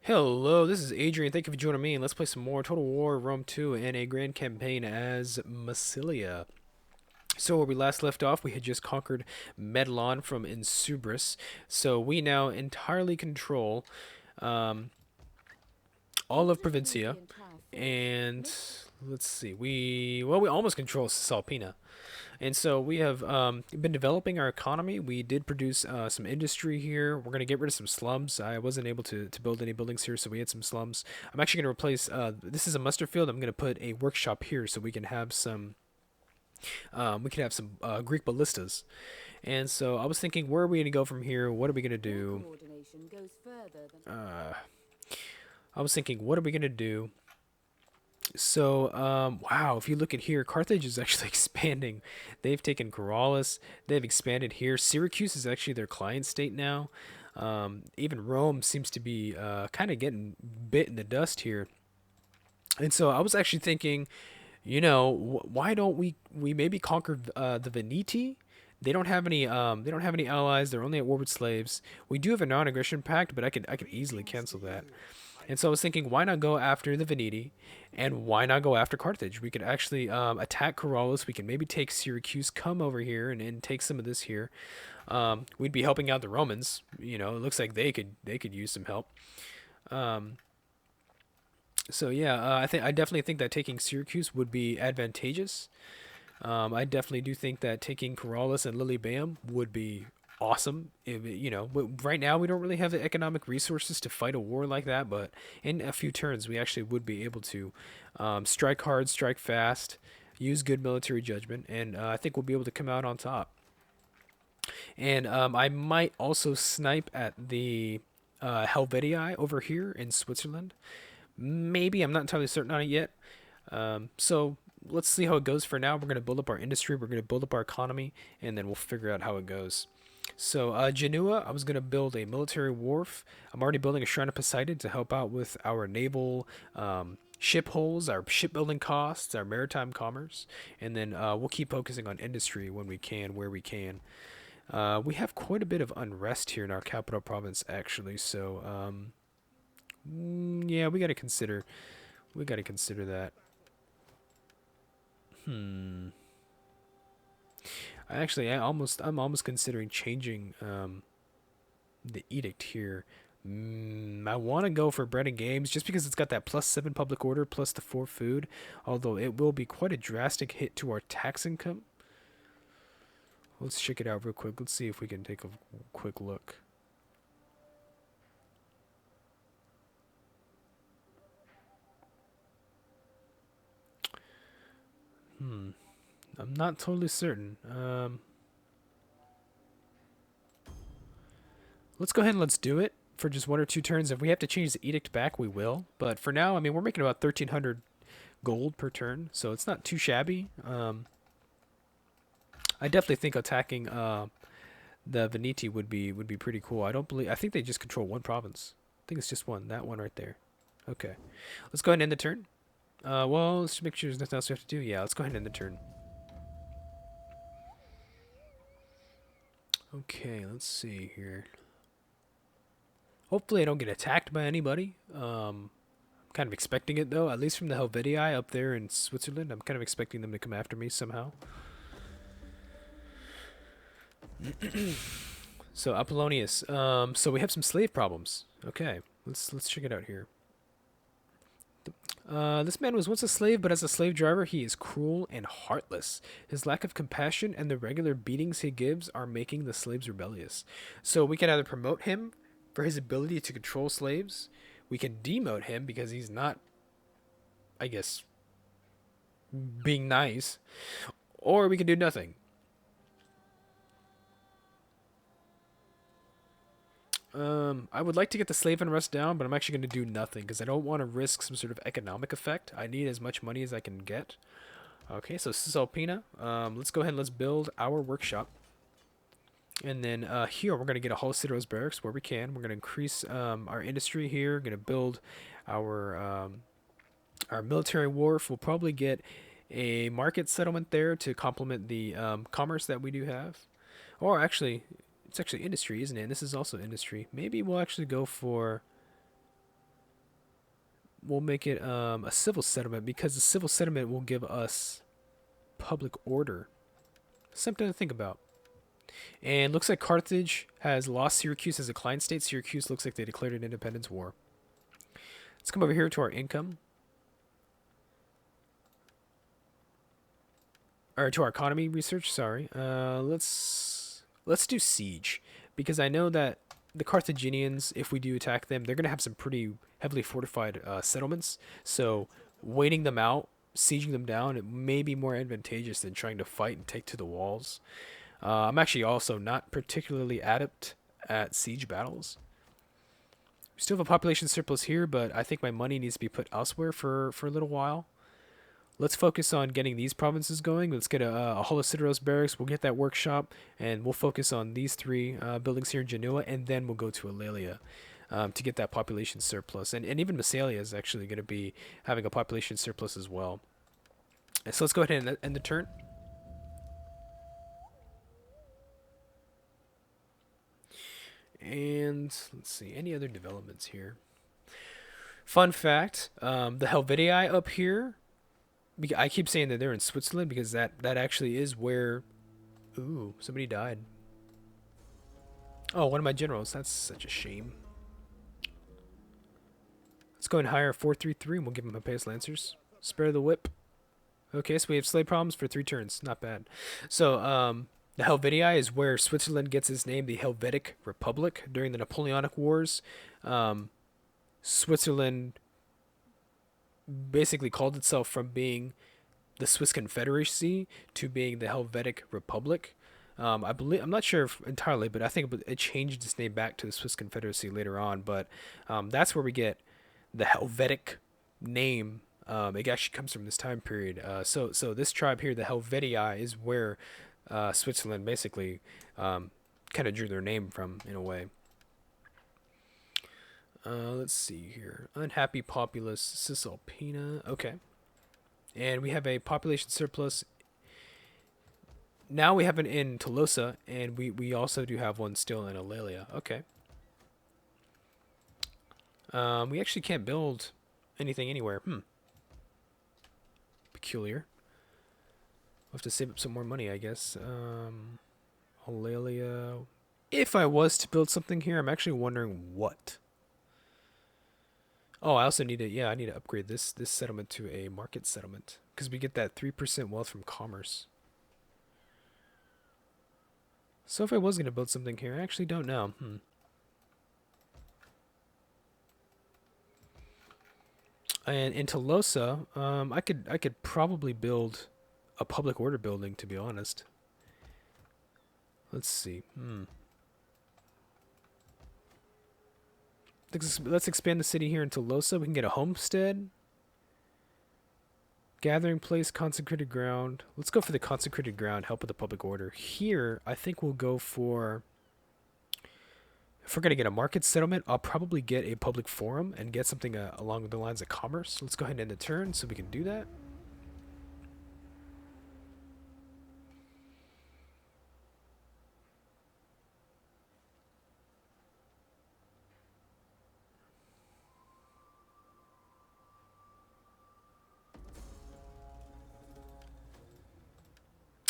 Hello, this is Adrian. Thank you for joining me, and let's play some more Total War Rome 2 and a grand campaign as Massilia. So where we last left off, we had just conquered Medlon from Insubris. So we now entirely control um, all of Provincia, and let's see, we almost control Cisalpina. And so we have been developing our economy. We did produce some industry here. We're going to get rid of some slums. I wasn't able to build any buildings here, so we had some slums. I'm actually going to replace, this is a muster field. I'm going to put a workshop here so we can have some Greek ballistas. And so I was thinking, where are we going to go from here? What are we going to do? Uh, I was thinking, what are we going to do? So, wow, if you look at here, Carthage is actually expanding. They've taken Corrales, they've expanded here. Syracuse is actually their client state now. Even Rome seems to be kind of getting bit in the dust here. And so I was actually thinking, why don't we maybe conquer the Veneti? They don't have any allies. They're only at war with slaves. We do have a non-aggression pact, but I could easily cancel that. And so I was thinking, why not go after the Veneti, and why not go after Carthage? We could actually attack Corrales. We can maybe take Syracuse, come over here, and take some of this here. We'd be helping out the Romans. You know, it looks like they could use some help. Um, so yeah, I definitely think that taking Syracuse would be advantageous. I definitely do think that taking Corrales and Lilybam would be awesome. Right now we don't really have the economic resources to fight a war like that, but in a few turns we actually would be able to strike hard, strike fast, use good military judgment, and I think we'll be able to come out on top. And I might also snipe at the Helvetii over here in Switzerland. Maybe, I'm not entirely certain on it yet. So let's see how it goes for now. We're going to build up our industry, we're going to build up our economy, and then we'll figure out how it goes. So, Genoa, I was going to build a military wharf. I'm already building a Shrine of Poseidon to help out with our naval ship holes, our shipbuilding costs, our maritime commerce, and then we'll keep focusing on industry when we can, where we can. We have quite a bit of unrest here in our capital province, actually. So, yeah, we got to consider that. Hmm. I'm almost considering changing the edict here. I want to go for bread and games just because it's got that +7 public order plus the 4 food, although it will be quite a drastic hit to our tax income. Let's check it out real quick. Let's see if we can take a quick look. Hmm. I'm not totally certain. Let's go ahead and let's do it for just 1 or 2 turns. If we have to change the edict back, we will. But for now, I mean, we're making about 1,300 gold per turn, so it's not too shabby. I definitely think attacking the Veneti would be pretty cool. I think they just control one province. I think it's just one. That one right there. Okay, let's go ahead and end the turn. Well, let's make sure there's nothing else we have to do. Yeah, let's go ahead and end the turn. Okay, let's see here. Hopefully I don't get attacked by anybody. I'm kind of expecting it though, at least from the Helvetii up there in Switzerland. I'm kind of expecting them to come after me somehow. So Apollonius. So we have some slave problems. Okay, let's check it out here. This man was once a slave, but as a slave driver, he is cruel and heartless. His lack of compassion and the regular beatings he gives are making the slaves rebellious. So we can either promote him for his ability to control slaves, we can demote him because he's not, I guess, being nice, or we can do nothing. I would like to get the slave unrest down, but I'm actually going to do nothing because I don't want to risk some sort of economic effect. I need as much money as I can get. Okay, so Cisalpina. Let's go ahead and let's build our workshop. And then here we're going to get a Hall of Cidaros barracks where we can. We're going to increase our industry here. We're going to build our military wharf. We'll probably get a market settlement there to complement the commerce that we do have. Or actually, it's actually industry, isn't it? And this is also industry. Maybe we'll actually go for we'll make it a civil settlement, because the civil settlement will give us public order. Something to think about. And looks like Carthage has lost Syracuse as a client state. Syracuse looks like they declared an independence war. Let's come over here to our income. Or to our economy research, sorry. Let's do siege, because I know that the Carthaginians, if we do attack them, they're going to have some pretty heavily fortified settlements. So waiting them out, sieging them down, it may be more advantageous than trying to fight and take to the walls. I'm actually also not particularly adept at siege battles. We still have a population surplus here, but I think my money needs to be put elsewhere for a little while. Let's focus on getting these provinces going. Let's get a Holociteros barracks. We'll get that workshop, and we'll focus on these three buildings here in Genoa, and then we'll go to Eulalia to get that population surplus. And even Massilia is actually going to be having a population surplus as well. And so let's go ahead and end the turn. And let's see, any other developments here? Fun fact, the Helvetii up here, I keep saying that they're in Switzerland because that actually is where... Ooh, somebody died. Oh, one of my generals. That's such a shame. Let's go and hire 433 and we'll give him a Pace Lancers. Spare the whip. Okay, so we have slave problems for 3 turns. Not bad. So, the Helvetii is where Switzerland gets its name, the Helvetic Republic. During the Napoleonic Wars, Switzerland basically called itself from being the Swiss Confederacy to being the Helvetic Republic. I believe, I'm not sure entirely, but I think it changed its name back to the Swiss Confederacy later on. But that's where we get the Helvetic name. It actually comes from this time period. So this tribe here, the Helvetii, is where Switzerland basically kind of drew their name from, in a way. Let's see here. Unhappy populace, Cisalpina. Okay. And we have a population surplus. Now we have an in Tolosa, and we also do have one still in Eulalia. Okay. We actually can't build anything anywhere. Peculiar. We'll have to save up some more money, I guess. Eulalia. If I was to build something here, I'm actually wondering what. Oh, I also need to, I need to upgrade this settlement to a market settlement, because we get that 3% wealth from commerce. So if I was going to build something here, I actually don't know. And in Tolosa, I could probably build a public order building, to be honest. Let's see. Let's expand the city here in Tolosa. We can get a homestead. Gathering place, consecrated ground. Let's go for the consecrated ground, help with the public order. Here, I think we'll go for... If we're going to get a market settlement, I'll probably get a public forum and get something along the lines of commerce. Let's go ahead and end the turn so we can do that.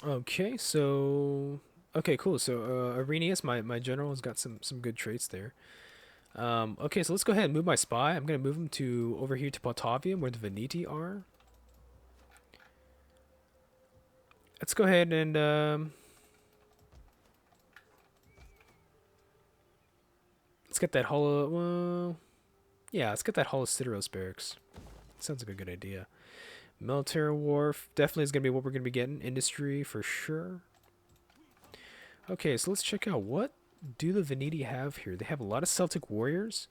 Okay, so... Okay, cool. So, Arrhenius, my general, has got some good traits there. Okay, so let's go ahead and move my spy. I'm going to move him to over here to Potavium, where the Veneti are. Let's go ahead and... let's get that let's get that Holociteros barracks. Sounds like a good idea. Military wharf definitely is going to be what we're going to be getting. Industry for sure. Okay, so let's check out, what do the Veneti have here? They have a lot of Celtic warriors,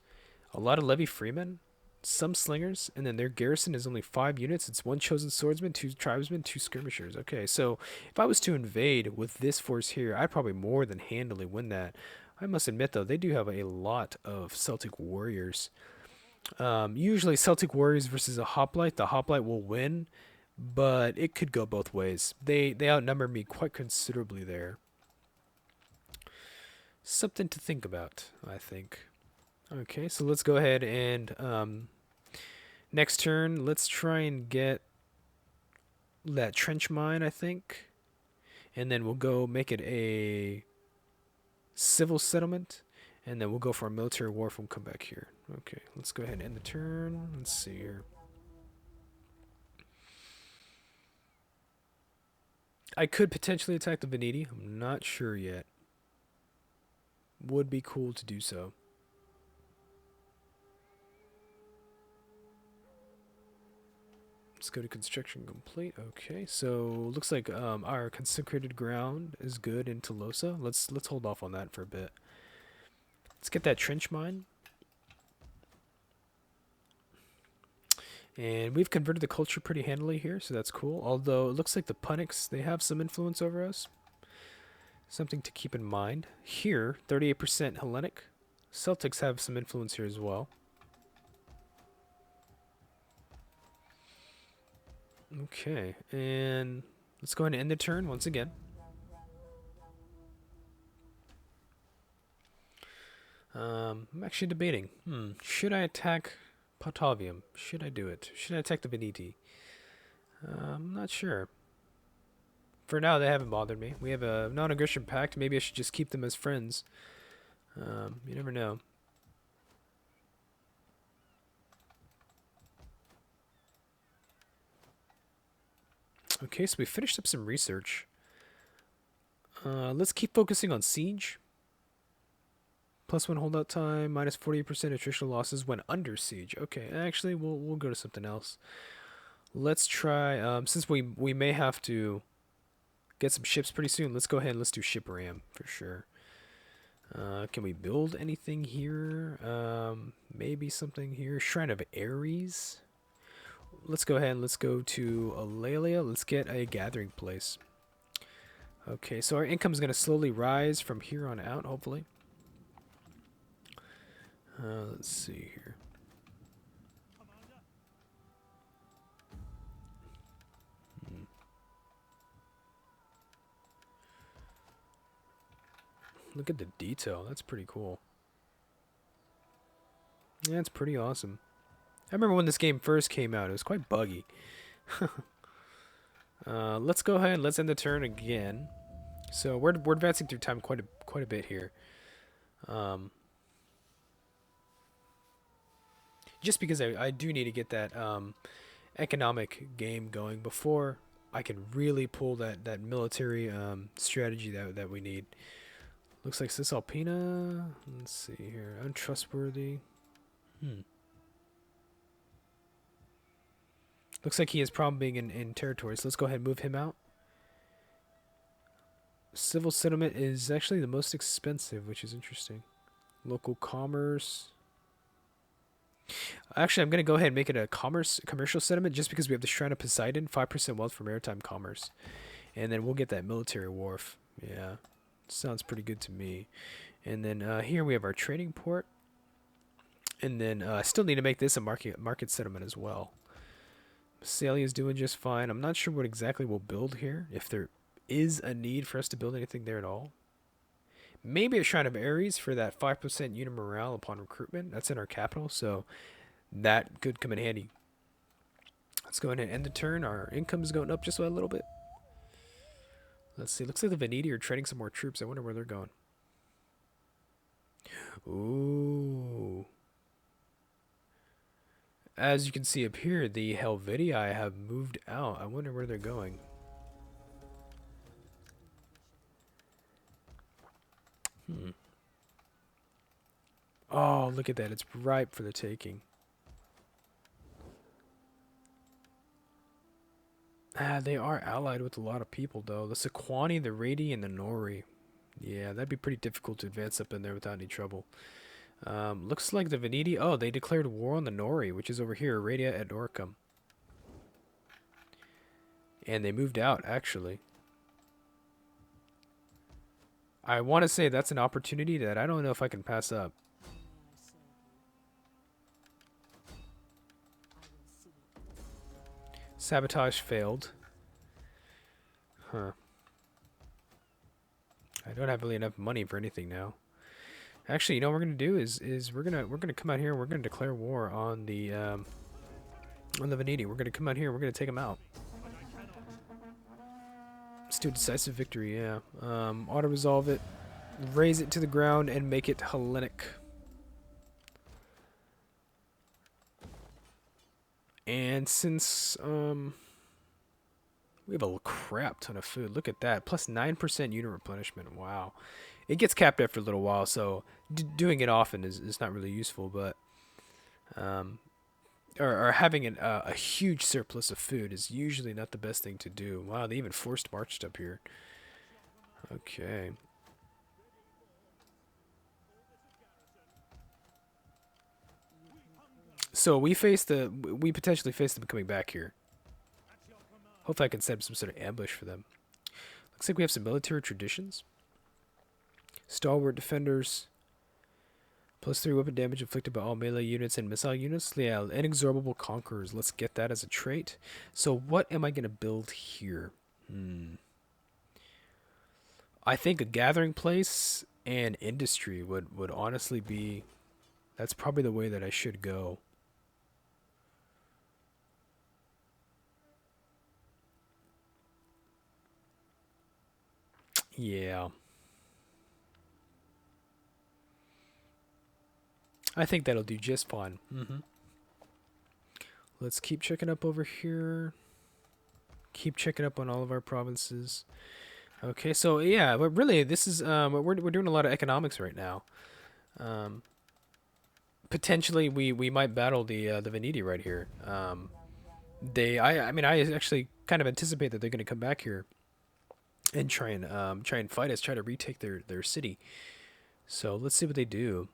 a lot of levy freemen, some slingers, and then their garrison is only 5 units. It's 1 chosen swordsman, 2 tribesmen, 2 skirmishers. Okay, so if I was to invade with this force here, I'd probably more than handily win that. I must admit, though, they do have a lot of Celtic warriors. Usually Celtic warriors versus a hoplite, the hoplite will win, but it could go both ways. They outnumber me quite considerably there. Something to think about, I think. Okay, so let's go ahead and Next turn, let's try and get that trench mine, I think. And then we'll go make it a civil settlement. And then we'll go for a military war and come back here. Okay, let's go ahead and end the turn. Let's see here. I could potentially attack the Veneti. I'm not sure yet. Would be cool to do so. Let's go to construction complete. Okay, so looks like our consecrated ground is good in Tolosa. Let's hold off on that for a bit. Let's get that trench mine. And we've converted the culture pretty handily here, so that's cool. Although it looks like the Punics, they have some influence over us. Something to keep in mind. Here, 38% Hellenic. Celtics have some influence here as well. Okay, and let's go ahead and end the turn once again. I'm actually debating. Should I attack Potavium? Should I do it? Should I attack the Veneti? I'm not sure. For now, they haven't bothered me. We have a non-aggression pact. Maybe I should just keep them as friends. You never know. Okay, so we finished up some research. Let's keep focusing on siege. +1 holdout time, minus 48% attritional losses when under siege. Okay, actually, we'll go to something else. Let's try, since we may have to get some ships pretty soon, let's go ahead and let's do ship ram for sure. Can we build anything here? Maybe something here. Shrine of Ares. Let's go ahead and let's go to Eulalia. Let's get a gathering place. Okay, so our income is going to slowly rise from here on out, hopefully. Let's see here. Look at the detail. That's pretty cool. Yeah, it's pretty awesome. I remember when this game first came out. It was quite buggy. Let's go ahead. Let's end the turn again. So we're advancing through time quite a bit here. Just because I do need to get that economic game going before I can really pull that military strategy that we need. Looks like Cisalpina. Let's see here. Untrustworthy. Looks like he has problem being in territory, so let's go ahead and move him out. Civil settlement is actually the most expensive, which is interesting. Local commerce. Actually, I'm going to go ahead and make it a commercial settlement just because we have the Shrine of Poseidon, 5% wealth for maritime commerce. And then we'll get that military wharf. Yeah, sounds pretty good to me. And then here we have our trading port. And then I still need to make this a market settlement as well. Massilia is doing just fine. I'm not sure what exactly we'll build here, if there is a need for us to build anything there at all. Maybe a Shrine of Ares for that 5% unit morale upon recruitment. That's in our capital, so that could come in handy. Let's go ahead and end the turn. Our income is going up just a little bit. Let's see. Looks like the Veneti are trading some more troops. I wonder where they're going. Ooh. As you can see up here, the Helvetii have moved out. I wonder where they're going. Oh, look at that. It's ripe for the taking. They are allied with a lot of people, though. The Sequani, the Radi, and the Nori. Yeah, that'd be pretty difficult to advance up in there without any trouble. Looks like the Veneti... Oh, they declared war on the Nori, which is over here, Radia et Orcum. And they moved out, actually. I want to say that's an opportunity that I don't know if I can pass up. Sabotage failed. Huh. I don't have really enough money for anything now. Actually, you know what we're gonna do is we're gonna come out here and we're gonna declare war on the On the Veneti, we're gonna come out here. We're gonna take them out. Let's do a decisive victory. Yeah. Auto resolve it, raise it to the ground, and make it Hellenic. And since we have a crap ton of food. Look at that. Plus 9% unit replenishment. Wow. It gets capped after a little while, so doing it often is not really useful, but um, or having a huge surplus of food is usually not the best thing to do. Wow, they even forced marched up here. Okay. So we potentially face them coming back here. Hopefully I can set up some sort of ambush for them. Looks like we have some military traditions. Stalwart defenders. +3 weapon damage inflicted by all melee units and missile units. Yeah, inexorable conquerors. Let's get that as a trait. So what am I going to build here? I think a gathering place and industry would honestly be... That's probably the way that I should go. Yeah. I think that'll do just fine. Let's keep checking up over here. Keep checking up on all of our provinces. Okay, so yeah, but really, this is we're doing a lot of economics right now. Potentially, we might battle the Veneti right here. I mean, I actually kind of anticipate that they're going to come back here and try and fight us, try to retake their city. So let's see what they do.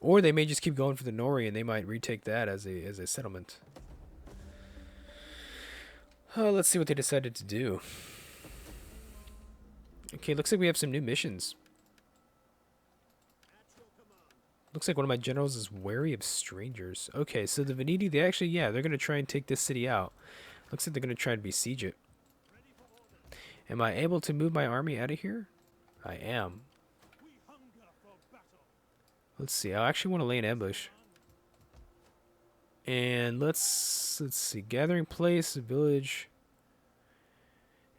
Or they may just keep going for the Nori, and they might retake that as a settlement. Let's see what they decided to do. Okay, looks like we have some new missions. Looks like one of my generals is wary of strangers. Okay, so the Veneti, they're going to try and take this city out. Looks like they're going to try and besiege it. Am I able to move my army out of here? I am. Let's see. I actually want to lay an ambush. And let's see. Gathering place, village,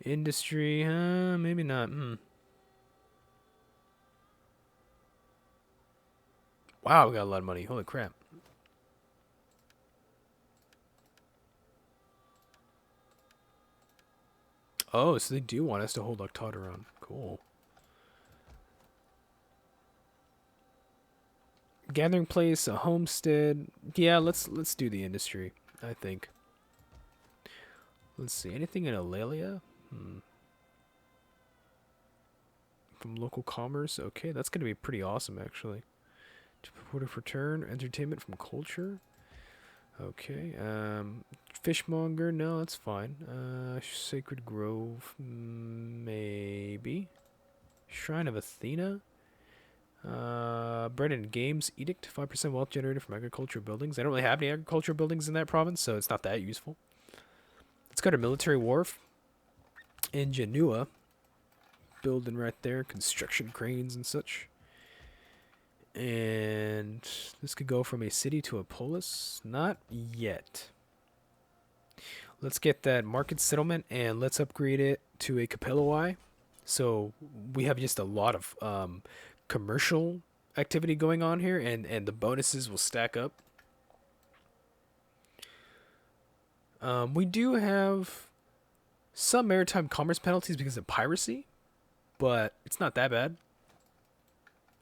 industry. Maybe not. Wow, we got a lot of money. Holy crap. Oh, so they do want us to hold Octodron. Cool. Gathering place, a homestead. Yeah, let's do the industry, I think. Let's see. Anything in Eulalia? From local commerce? Okay, that's going to be pretty awesome, actually. To purport of return, entertainment from culture. Okay. Fishmonger, no, that's fine. Sacred Grove, maybe. Shrine of Athena. Bread and Games Edict, 5% wealth generated from agricultural buildings. I don't really have any agricultural buildings in that province, so it's not that useful. Let's go to Military Wharf in Genua. Building right there, construction cranes and such. And this could go from a city to a polis. Not yet. Let's get that market settlement and let's upgrade it to a Capelloi. So we have just a lot of commercial activity going on here, and the bonuses will stack up. We do have some maritime commerce penalties because of piracy, but it's not that bad.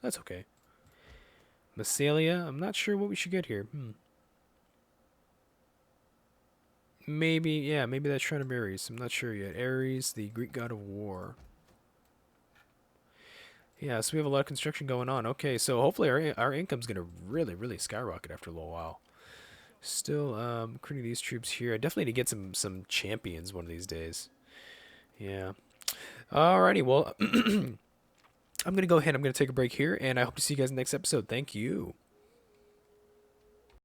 That's okay. Massilia, I'm not sure what we should get here. Maybe that's Shrine of Ares. I'm not sure yet. Ares, the Greek god of war. Yeah, so we have a lot of construction going on. Okay, so hopefully our income's going to really skyrocket after a little while. Still recruiting these troops here. I definitely need to get some champions one of these days. Yeah. Alrighty, well, I'm going to go ahead. I'm going to take a break here, and I hope to see you guys in the next episode. Thank you.